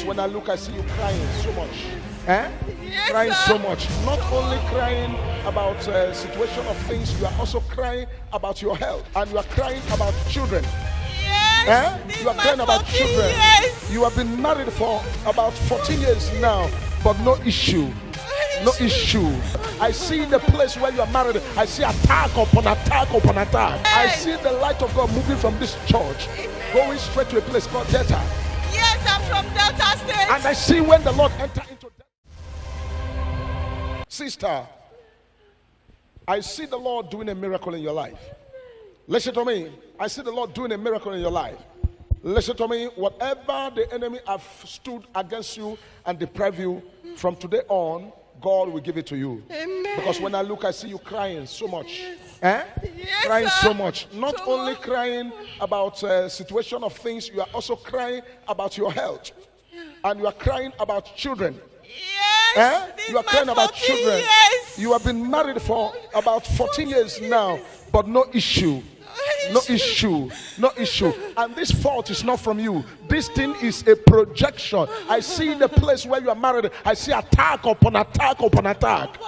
When I look, I see you crying so much. Yes, Crying sir. so much. Not only crying about situation of things, you are also crying about your health, and you are crying about children. Yes. This You are is my crying about 14 children. years. You have been married for about 14 years now, but no issue. No issue. I see the place where you are married. I see attack upon attack upon attack. I see the light of God moving from this church, going straight to a place called Delta. Yes, I'm from Delta State. And I see when the Lord enter into Delta. Sister, I see the Lord doing a miracle in your life. Listen to me. I see the Lord doing a miracle in your life. Listen to me. Whatever the enemy have stood against you and deprive you, from today on, God will give it to you. Amen. Because when I look, I see you crying so much. Yes, Crying sir. so much. Not So only much. crying about situation of things, you are also crying about your health. And you are crying about children. Yes. This You are is my crying about 14 children. years. You have been married for about 14 years now, but no issue. No issue. No issue. And this fault is not from you. This thing is a projection. I see the place where you are married. I see attack upon attack upon attack.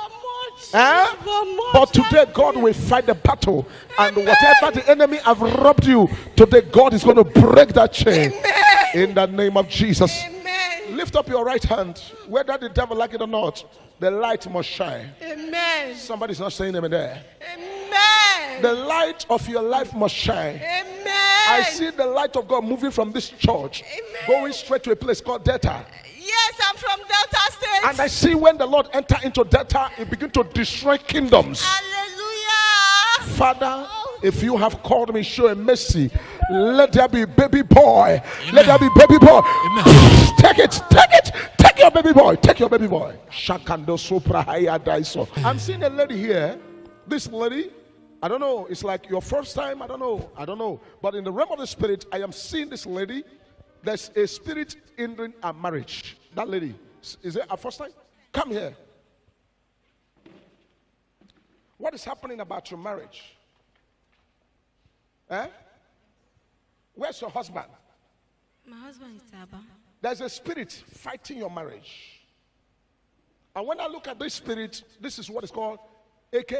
But today God will fight the battle. And whatever the enemy have robbed you, today God is going to break that chain. In the name of Jesus. Amen. Lift up your right hand. Whether the devil like it or not, the light must shine. Amen. Somebody's not saying amen there. Amen. The light of your life must shine. Amen. I see the light of God moving from this church, going straight to a place called Delta. Yes, I'm from Delta State. And I see when the Lord enter into Delta, it begin to destroy kingdoms. Hallelujah. Father, if you have called me, show a mercy. Let there be baby boy. Let there be baby boy. Take it, take it, take your baby boy, take your baby boy. Shakando sopra haya daiso. I'm seeing a lady here. This lady, I don't know, it's like your first time, I don't know. But in the realm of the spirit, I am seeing this lady. There's a spirit hindering a marriage. That lady, is it her first time? Come here. What is happening about your marriage? Where's your husband? My husband is Taba. There's a spirit fighting your marriage. And when I look at this spirit, this is what is called AK.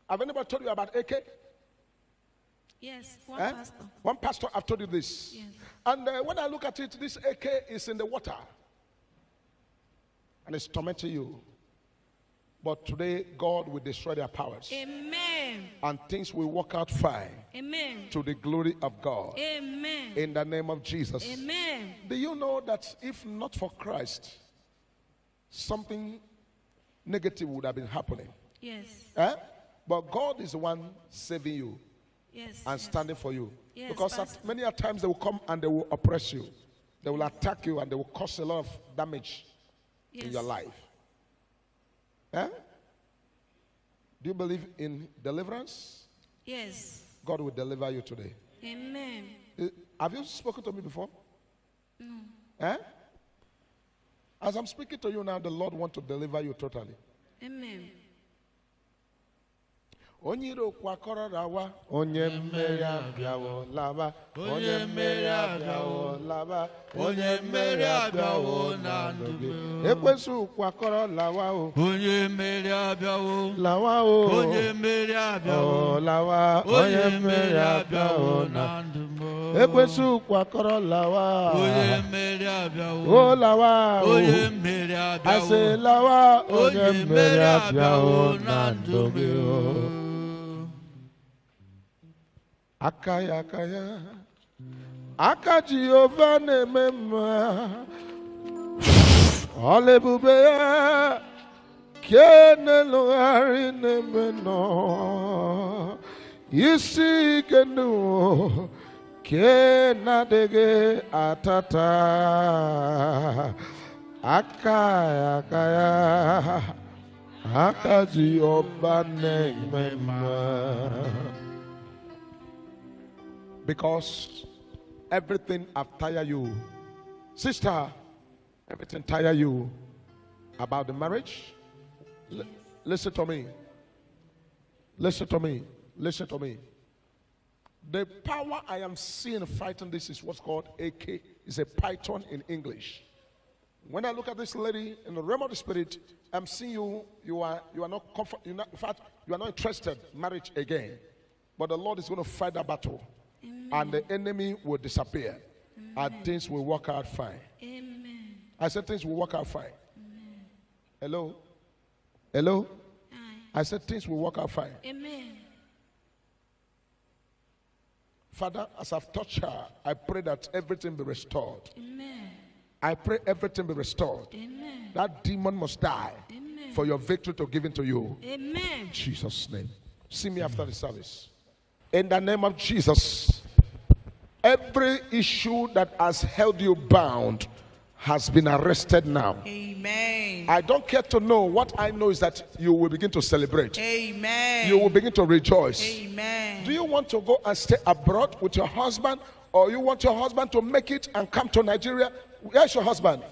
Have anybody told you about AK? Yes, one pastor. One pastor have told you this. Yes. And when I look at it, this AK is in the water. And it's tormenting you. But today, God will destroy their powers. Amen. And things will work out fine. Amen. To the glory of God. Amen. In the name of Jesus. Amen. Do you know that if not for Christ, something negative would have been happening? Yes. But God is the one saving you Yes. and standing for you. Yes, Because Pastor. many a times they will come and they will oppress you. They will attack you and they will cause a lot of damage in your life. Do you believe in deliverance? Yes. God will deliver you today. Amen. Have you spoken to me before? No. As I'm speaking to you now, the Lord wants to deliver you totally. Amen. Onyiro kwakọrọ rawa onye mmeri abịawo laba onye mmeri abịawo laba onye mmeri abịawo na ndụ gị ekwensu kwakọrọ lawa o onye mmeri abịawo lawa o onye mmeri abịawo lawa onye mmeri abịawo na ndụ m ekwensu kwakọrọ lawa onye mmeri abịawo o lawa onye mmeri abịawo ase lawa onye mmeri abịawo na ndụ m akaya akaya aka Jehova na-eme mma ọla ebube ya ke na-elogharị na-eme nọ isi ike ndụ ke na-adịghị atata aka ya aka Jehova na-eme mma. Because everything have tired you. Sister, everything tire you about the marriage. Listen to me. Listen to me. Listen to me. The power I am seeing fighting this is what's called AK. It's a python in English. When I look at this lady in the realm of the spirit, I'm seeing you. You are not comfort. In fact, you are not interested in marriage again. But the Lord is going to fight that battle, and the enemy will disappear, and things will work out fine. Amen. I said things will work out fine. Hello, hello. I said things will work out fine. Amen. Father, as I've touched her, I pray that everything be restored. Amen. I pray everything be restored. Amen. That demon must die Amen. for your victory to give into you. Amen. In Jesus' name. See me after the service. In the name of Jesus, every issue that has held you bound has been arrested now. Amen. I don't care to know. What I know is that you will begin to celebrate. Amen. You will begin to rejoice. Amen. Do you want to go and stay abroad with your husband, or you want your husband to make it and come to Nigeria? Where's your husband?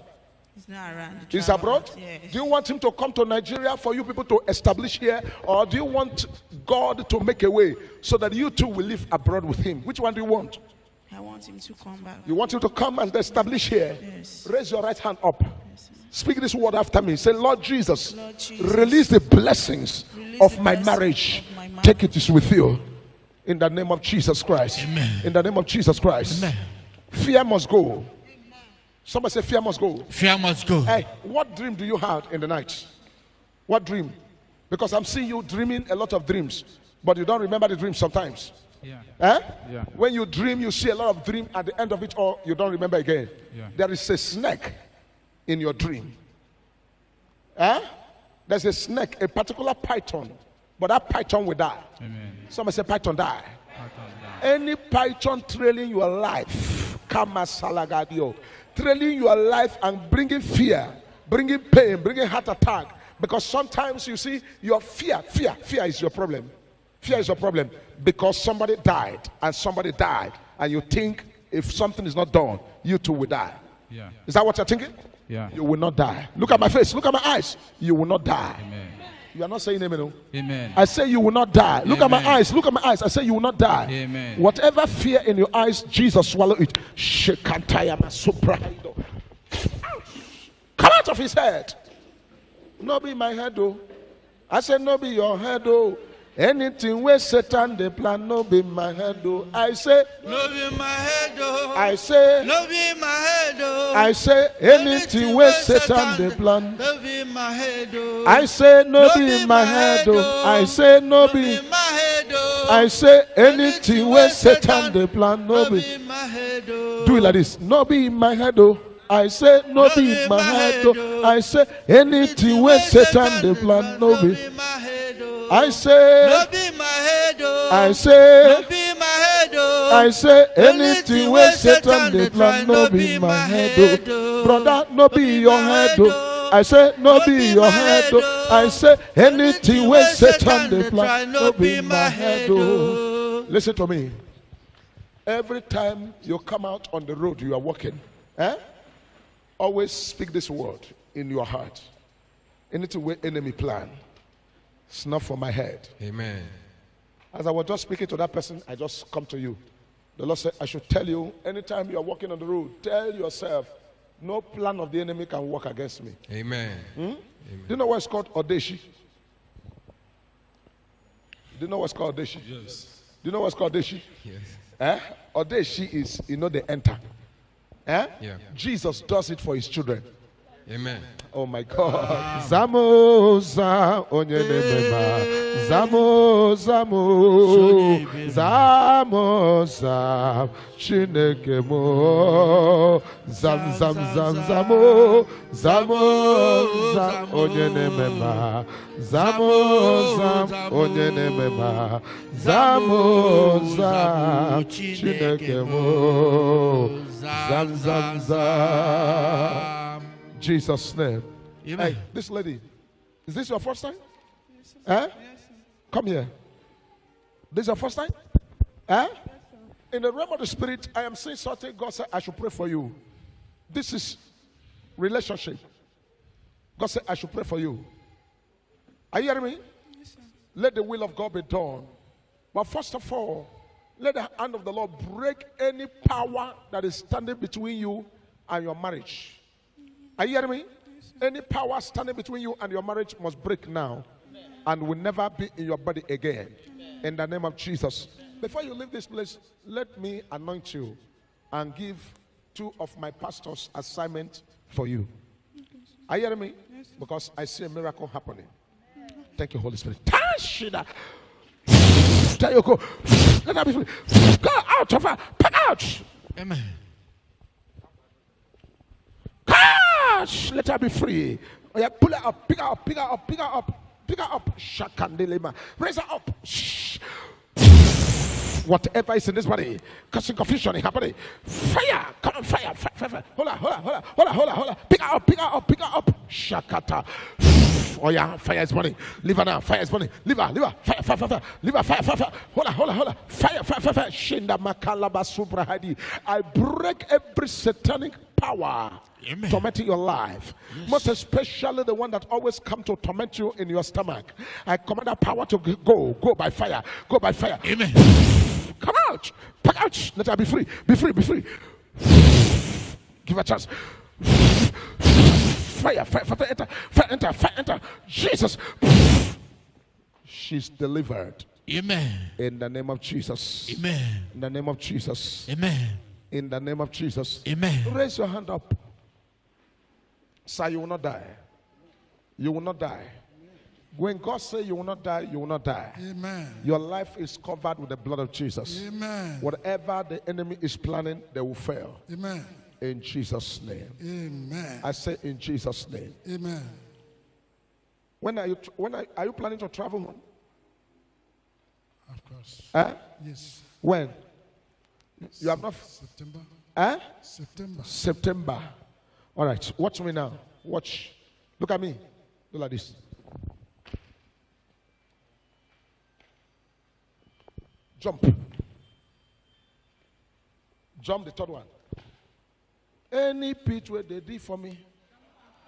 He's not around. He's abroad? Yes. Do you want him to come to Nigeria for you people to establish here, or do you want God to make a way so that you two will live abroad with him? Which one do you want? I want him to come back. You want him to come and establish here? Yes. Raise your right hand up. Speak this word after me. Say, Lord Jesus, Lord Jesus, release the blessings release of the my blessing marriage. of my marriage. Take it is with you. In the name of Jesus Christ. Amen. In the name of Jesus Christ. Amen. Fear must go. Somebody say fear must go. Fear must go. Hey, what dream do you have in the night? What dream? Because I'm seeing you dreaming a lot of dreams, but you don't remember the dream sometimes. Yeah. Eh? Yeah. When you dream, you see a lot of dream at the end of it, or you don't remember again. Yeah. There is a snake in your dream. Eh? There's a snake, a particular python, but that python will die. Amen. Somebody say python die. Python die. Any python trailing your life, kama salagadio, trailing your life and bringing fear, bringing pain, bringing heart attack. Because sometimes you see your fear is your problem. Fear is your problem because somebody died, and you think if something is not done, you too will die. Yeah. Is that what you're thinking? Yeah. You will not die. Look at my face, look at my eyes. You will not die. Amen. You are not saying amen. No? Amen. I say you will not die. Look at my Amen. eyes. Look at my eyes. I say you will not die. Amen. Whatever fear in your eyes, Jesus swallow it. Shekantayama suprahaido. Come out of his head. No be my head, though. I said no be your head, though. Anything where Satan they plan, no be my head, though. I say, No be my head, oh. I say, No be my head, oh. I say, anything where Satan they plan. No be my head, oh. I say no be my head, though. I say no be. my head, oh. I say anything where Satan they plan, no be. my head, oh. Do it like this. No be in my head, oh. I say no be in my head, oh. I say anything where Satan they plan, no be. my head, oh. I say, No be my head, oh. I say, be my head, oh. I say anything where Satan they plan, no be my head, oh. Brother, no be your head, oh. I say no be your head, oh. I say anything where Satan they plan, no be my head, oh. Listen to me. Every time you come out on the road, you are walking. Always speak this word in your heart. Anything where enemy plan, it's not for my head. Amen. As I was just speaking to that person, I just come to you. The Lord said, I should tell you, anytime you are walking on the road, tell yourself, no plan of the enemy can work against me. Amen. Do you know what's called Odeshi? Do you know what's called Odeshi? Yes. Do you know what's called Odeshi? Yes. Odeshi is, they enter. Yeah. Jesus does it for his children. Amen. Oh my God. Zamoza onyenebema. Zamoza Chineke mo. Zamo. Zamoza onyenebema. Zamoza onyenebema. Zamoza Chineke mo. Zam. Jesus' name. Amen. Hey, this lady, is this your first time? Yes, come here. This is your first time? In the realm of the spirit, I am saying something. God said, I should pray for you. This is relationship. God said, I should pray for you. Are you hearing me? Yes, let the will of God be done. But first of all, Let the hand of the Lord break any power that is standing between you and your marriage. Are you hearing me? Any power standing between you and your marriage must break now and will never be in your body again. In the name of Jesus. Before you leave this place, let me anoint you and give 2 of my pastors assignment for you. Are you hearing me? Because I see a miracle happening. Thank you, Holy Spirit. There you go. Let her be free. Go out of her. Pick out. Amen. Gosh, let her be free. Oh, yeah, pull her up. Pick her up. Pick her up. Pick her up. Pick her up. Shakandelema. Raise her up. Shh. Whatever is in this body, causing confusion in her body. Fire. Come on, fire. Fire. Hold on. Pick her up. Pick her up. Pick her up. Shakata. Oh yeah, fire is burning. Leave her now. Fire is burning. Leave her. Fire. Leave her. Fire. Hold on. Fire. Shinda makalaba subrahadi. I break every satanic power tormenting your life. Yes. Most especially the one that always come to torment you in your stomach. I command that power to go by fire. Go by fire. Amen. Come out. Pack out. Let her be free. Be free. Give her a chance. Fire, enter. Jesus. She's delivered. Amen. In the name of Jesus. Amen. In the name of Jesus. Amen. In the name of Jesus. Amen. Raise your hand up. Sir, you will not die. You will not die. When God says you will not die, you will not die. Amen. Your life is covered with the blood of Jesus. Amen. Whatever the enemy is planning, they will fail. Amen. In Jesus' name. Amen. I say in Jesus' name. Amen. When are you planning to travel home? Of course. Huh? Yes. When? You have not. September. Huh? September. All right. Watch me now. Watch. Look at me. Do like this. Jump. Jump the third one. Any pit where they did for me.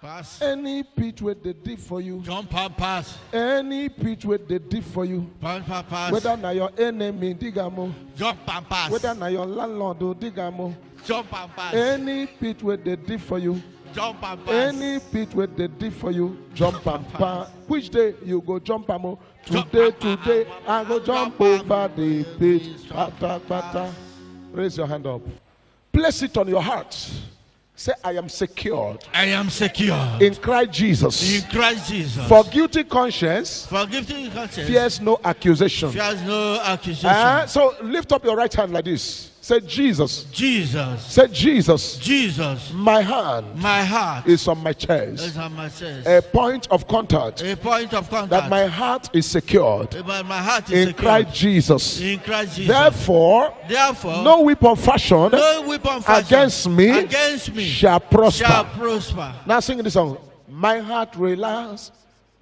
Pass. Any pit where they did for you. Jump and pass. Any pit where they did for you. Pass. Whether now your enemy digamo. Jump and pass. Whether now your landlord do digamo. Jump and pass. Any pit where they did for you. Jump and pass. Any pit where they did for you. Jump and pass. Which day you go jump amo? Today I go jump over the pit. Pata. Raise your hand up. Place it on your heart. Say, I am secured. I am secure. In Christ Jesus. In Christ Jesus. For guilty conscience. For guilty conscience. Fears no accusation. Fears no accusation. So lift up your right hand like this. Say, Jesus. Jesus. Say, Jesus. Jesus. My hand. My heart is on my chest. Is on my chest. A point of contact. A point of contact. That my heart is secured. My heart is in secured. Christ Jesus. In Christ Jesus. Therefore, no weapon fashioned against me shall prosper. Now sing this song. My heart relax.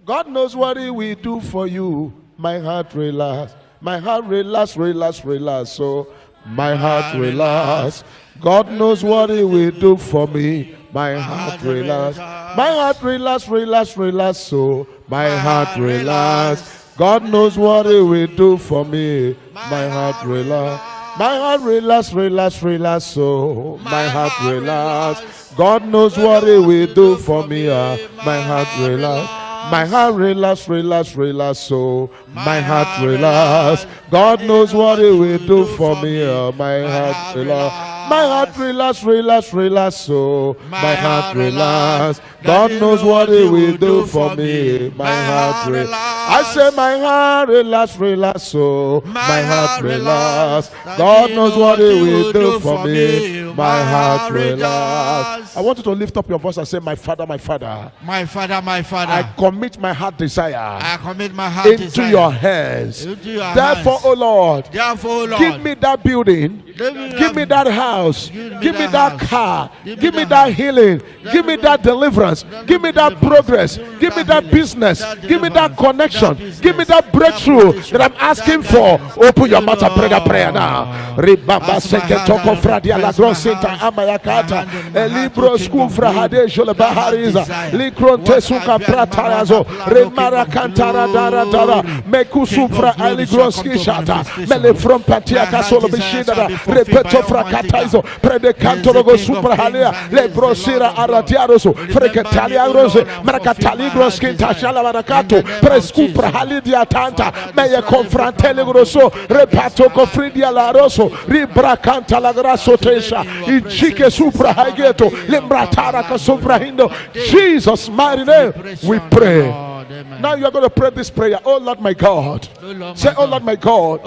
God knows what He will do for you. My heart relax. My heart relax. So my heart relax. God knows what He will do for me. My heart relax. My heart relax. So my heart relax. God knows what He will do for me. My heart relax. My heart relax. So my heart relax. God knows what He will do for me. My heart relax. My heart relax. So my heart relax. God knows what He will do for me. My heart relax. My heart relax. So my heart relax. God knows what He will do for me. My heart relax. I say my heart relax. So my heart relax. God knows what He will do for me. My heart relax. I want you to lift up your voice and say, my Father. My Father. I commit my heart desire. Into your hands. Therefore, O Lord, give me that building Give me that house. Give me that car. Give me that healing. Give me that deliverance. Give me that progress. Give me that business. Give me that connection. Give me that breakthrough that I'm asking for. Open your mouth and pray that prayer now. Ribamba seketoko fradia la grosita amayakata. Elibro skufra hade jole bahariza. Likronte suka pratarazo. Remara kantara dara dara. Mekusufra aligroski shata. Mele from patiaka solo bishida. Repeto frakataizo. Predecanto logo supra halea. Le brosira aradiaroso. Freketalia rose. Marakatali groski tashala marakato. Prescupra halidia tanta. Meye confrantele grosso. Repato cofridia la rosso. Ribra canta la grasso tesha. Ichike supra hageto. Lembratara kasufra hindo. Jesus mighty name we pray. Now you are going to pray this prayer. Oh Lord my God. Say, oh Lord my God.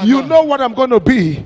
You know what I'm going to be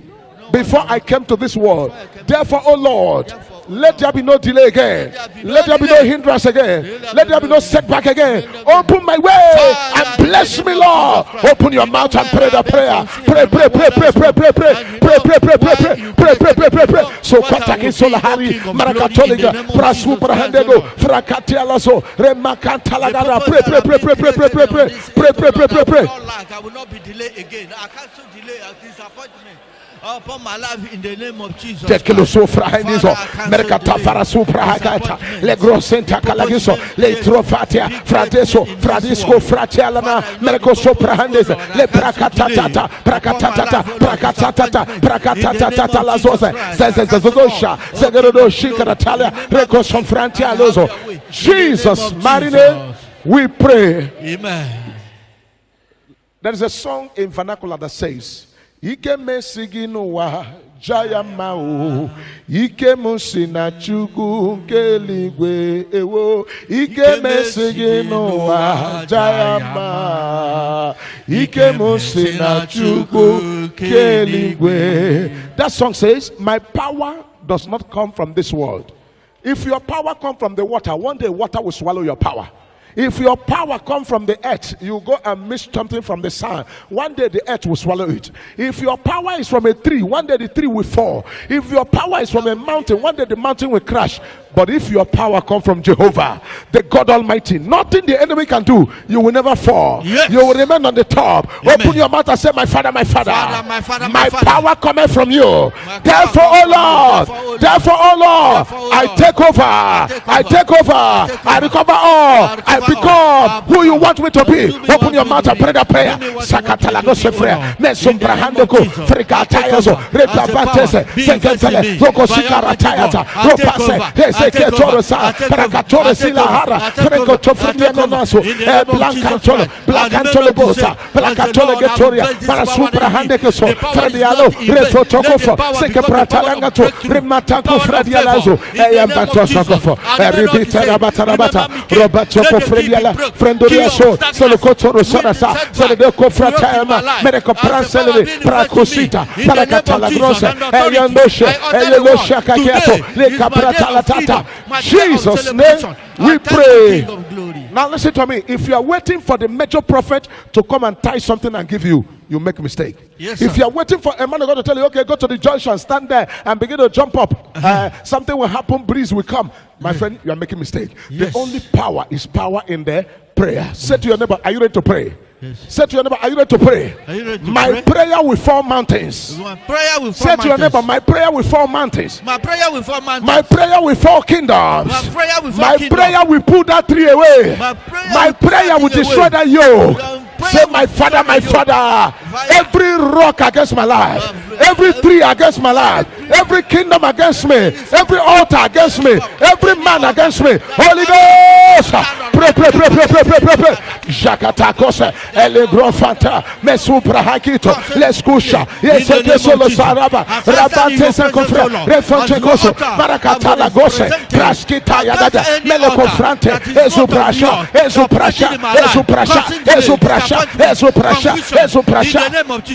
before I came to this world. Therefore, oh Lord, let there be no delay again. Let there be no hindrance again. Let there be no setback again. Open my way and bless me, Lord. Open your mouth and pray the prayer. Pray, pray, pray, pray, pray, pray, pray, pray, pray, pray, pray, pray, pray, pray, pray, pray. So Pataki Solahari, Marakatoliga, Prasu Prahandego, Frakatialaso, Remakantalagada. Pray, pray, pray, pray, pray, pray, pray, pray, pray, pray, pray, pray, pray. I will not be delayed again. I cancel delay and disappointment upon my life in the name of Jesus. Tekelo sofra hendizo merkata fara supra hagata le grosenta kalagiso le trofatia fradeso fradisco fratialana merko sopra hendizo le prakatata prakatata prakatata prakatata la zosa zezezozosha zegerodo shikatalia reko sonfrantialozo. Jesus mighty name we pray. Amen. There is a song in vernacular that says Ike mesiginu wa jaya mao Ike musina chugu keligwe ewo Ike mesiginu wa jaya ma Ike musina chugu keligwe. That song says, my power does not come from this world. If your power come from the water, one day water will swallow your power. If your power comes from the earth, you go and miss something from the sun. One day the earth will swallow it. If your power is from a tree, one day the tree will fall. If your power is from a mountain, one day the mountain will crash. But if your power comes from Jehovah, the God Almighty, nothing the enemy can do, you will never fall. Yes. You will remain on the top. Amen. Open your mouth and say, my Father, my Father, my Father. power cometh from you. Therefore, oh Lord, therefore, oh Lord, I take over. I take over. I recover all. I become who you want me to be. Open your mouth and pray the prayer. Sakatalago sefre, mesumbrahandeko, frikatayazo, rekabatese, sekentele, rokoshikaratayata, ropase, seketorosa, parakatore silahara, frekotofridianonaso, blancantole, blancantole bosa, blancantole getoria, parasumbrahandekeso, fredialo, refotokofo, sekepratalangato, rematako fredialazo, eyambatosokofo, ribiterabatarabata, robatoko frediala, frendoriaso, solokotoro sonasa, solodeko fratayama, mereko pransele, prakosita, parakatalagrose, eyandoshe, eyelosha kakeato, lekapratalatata. Jesus' name we pray. Now listen to me. If you are waiting for the major prophet to come and tie something and give you, you make a mistake. Yes, if you are waiting for a man of God to tell you, okay, go to the junction, stand there and begin to jump up, something will happen, breeze will come. My friend, you are making a mistake. Yes. The only power is power in the prayer. Say to your neighbor, are you ready to pray? Yes. Say to your neighbor, are you ready to pray? Are you ready to My pray? prayer will fall mountains. My prayer will fall Say to your mountains. neighbor, my prayer will fall mountains. My prayer will fall mountains. My prayer will fall kingdoms. My prayer will fall My kingdom. prayer will pull that tree away. My prayer My will pull prayer that will thing destroy away. that yoke. Prayer Say, will my Father, my destroy Father, Fire. every rock against my life, every tree against my life, every kingdom against me, every altar against me, every man against me, Holy Ghost, pray, pray, pray, pray, pray, pray, pray, pray. Jakatakose, Elegrofanta, Mesupra Hakito, Leskusha, Yeseke Solo Saraba, Rabate Sankofre, Refonchekoso, Marakatala Gose, Praskita Yagada, Melekofrante, Ezuprasha, Ezuprasha, Ezuprasha, Ezuprasha, Ezuprasha, Ezuprasha.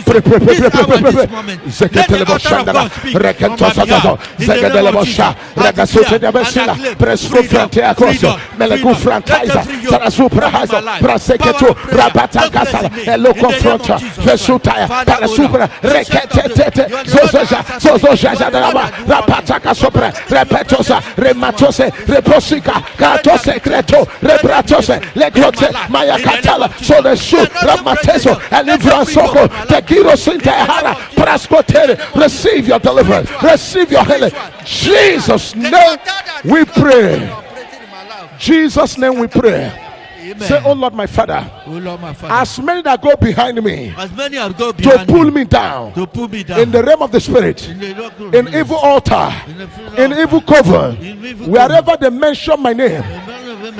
Pray, pray, pray, pray, pray, pray, pray. Zeketelebo Shandala, Rekentosazo, Zekedelebo Sha, Regasute de Besila, Prescufrante Acoso, Melecufrantaiza, Prasosa, Sarasuprahazo, Praseketo, Rabatakasa, Elo Confronta, Vesutaya, Parasupra, Rekete, Zozoja, Rapataka Sopra, Repetosa, Rematose, Reposica, Katose, Creto, Rebratose, Legrote, Maya Catala, so the shoot, Ramateso, Elivra Soko, Tekiro Sintahara, Prascotere, receive your deliverance, receive your healing. Jesus' name we pray. Jesus' name we pray. Amen. Say, oh Lord, my Father, Oh Lord, my Father, as many that go behind me as many as go to behind pull me, me down to pull me down in the realm of the spirit, in the rock room, in evil altar, in evil coven, wherever they mention my name,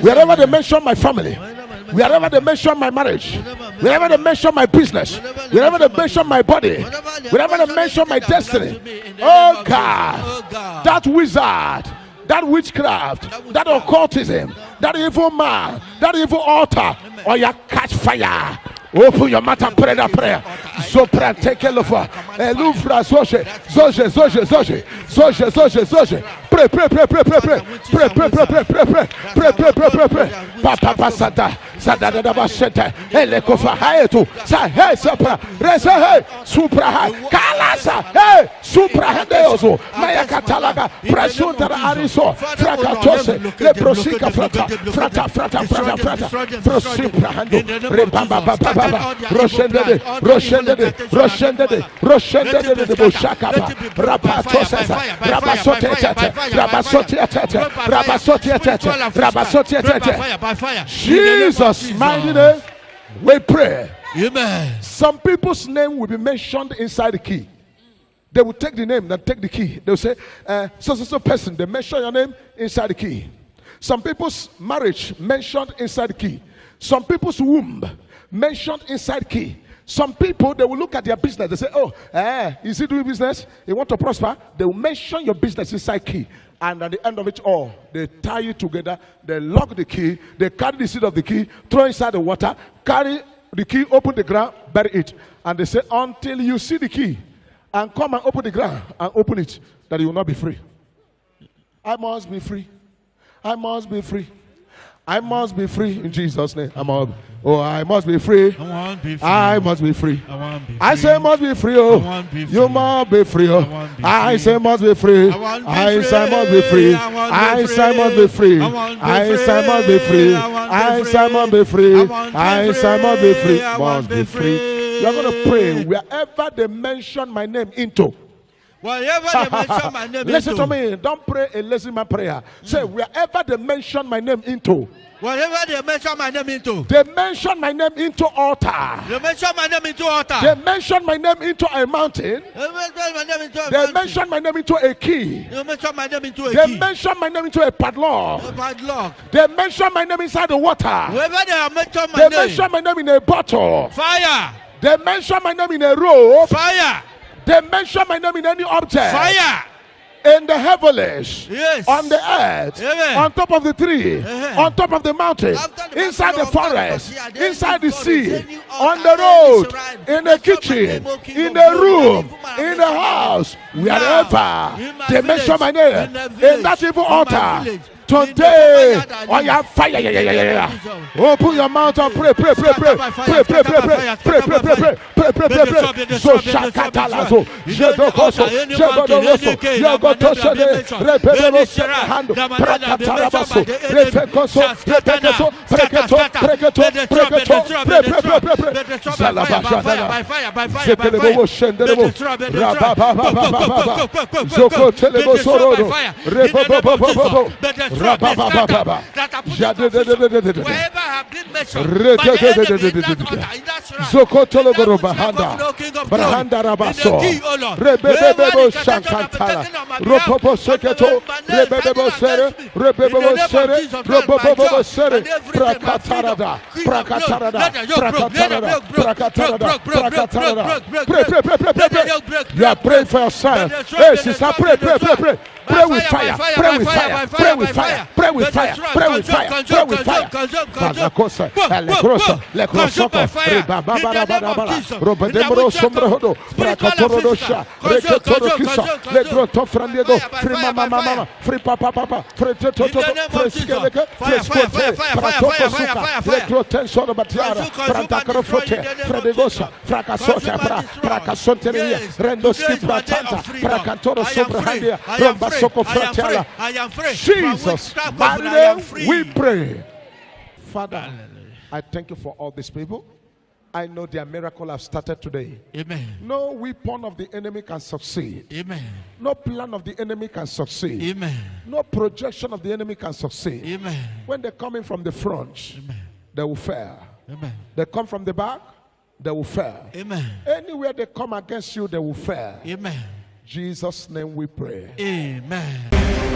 wherever they mention my family, wherever they mention my marriage, wherever they mention my business, wherever they mention my body, wherever they mention my destiny, oh God, that wizard, that witchcraft, that occultism, that evil man, that evil altar, or you catch fire. Open your mouth and pray that prayer. Sopra take a look for Elufra Zoje. Pray. Papa Basata, Sadada Baseta, Elekofa Haetu, Sahe Sopra, Resa, Supra, Kalasa, Hey, Supra Hedeoso, Maya Catalaga, Prasunta Ariso, Fracatose, Leprosica Frata, Prosipra Hando, Repamba. Roshende, Bushakaba, Rabasotia, Jesus' mighty name, we pray. Amen. Some people's name will be mentioned inside the key. They will take the name, then take the key. They will say, so person, they mention your name inside the key. Some people's marriage mentioned inside the key. Some people's womb mentioned inside key. Some people, they will look at their business. They say, oh, is he doing business? He want to prosper. They will mention your business inside key. And at the end of it all, they tie it together. They lock the key. They carry the seed of the key, throw inside the water, carry the key, open the ground, bury it. And they say, until you see the key and come and open the ground and open it, that you will not be free. I must be free. I must be free. I must be free in Jesus' name. I must be free. I must be free. I say must be free. Oh, you must be free. Oh, I say must be free. I say must be free. I say must be free. I say must be free. I say must be free. I say must be free. Must be free. You are going to pray wherever they mention my name into. Wherever they mention my name Listen into. to me. Don't pray a lazy man prayer. Say wherever they mention my name into. Wherever they mention my name into. They mention my name into altar. They mention my name into altar. They mention my name into a mountain. They mention my name into a They mountain. mention my name into a key. They mention my name into a They key. mention my name into a padlock. A padlock. They mention my name inside the water. Wherever they have mentioned my They name. mention my name in a bottle. Fire. They mention my name in a rope. Fire. They mention my name in any object. Fire. In the heavens, Yes. on the earth, Amen. on top of the tree, Uh-huh. on top of the mountain, After the inside the battle of forest, God, yeah, inside the God, sea, any on altar, the any road, shrine, in the that's what my kitchen, name, O King in of the glory, room, any woman, in the house, in wherever my they village, mention my in name, the in village, that evil in my altar. village, Today, in the fire that I oh yeah, live. fire, yeah. Jesus. Open your mouth and pray. So shakatalazo, jedokoso, jedodoso, yogotoshe, repebeloso, hando, prakatarabaso, refekoso, repekeso, preketo, zalabashadala, zekelebo shendelebo, rababababababa, zokotelebo sorodo, rebababababa, rabababababa, jadededededede, Wherever have been mentioned, by the enemy in that altar, in that shrine, Zokotolo Bahanda, Brahanda Rabaso, Rebebebo Shankantala, Ropopo Seketo, Rebebebo Sere, Rebebebo Sere, Ropopo Sere, Prakatarada, Pray. You are praying for yourself. Hey, sister, pray. Pray with fire. Pray with fire. Pray with fire. Pray with fire. Pray with fire. Pray with fire. Rakosa, Legrosa, Legrosoko, Ribababara, Robedemro Sombrohodo, Bracatorodosha, Recatorokisa, Legroto Frandiego, Frima Mama, Free Papa, Fretoto, Freskeleke, Frescote, Pratocosuka, Legrotenso Batiara, Frantacarofote, Fredegosa, Fracasota, Fracasonteria, Rendoski Pratanta, Fracatoro Sobrahandia, Rombasoko Fratella. I am free. Jesus, mighty name, we pray. Father, I thank you for all these people. I know their miracle have started today. Amen. No weapon of the enemy can succeed. Amen. No plan of the enemy can succeed. Amen. No projection of the enemy can succeed. Amen. When they come in from the front, Amen. they will fail. Amen. They come from the back, they will fail. Amen. Anywhere they come against you, they will fail. Amen. Jesus' name we pray. Amen.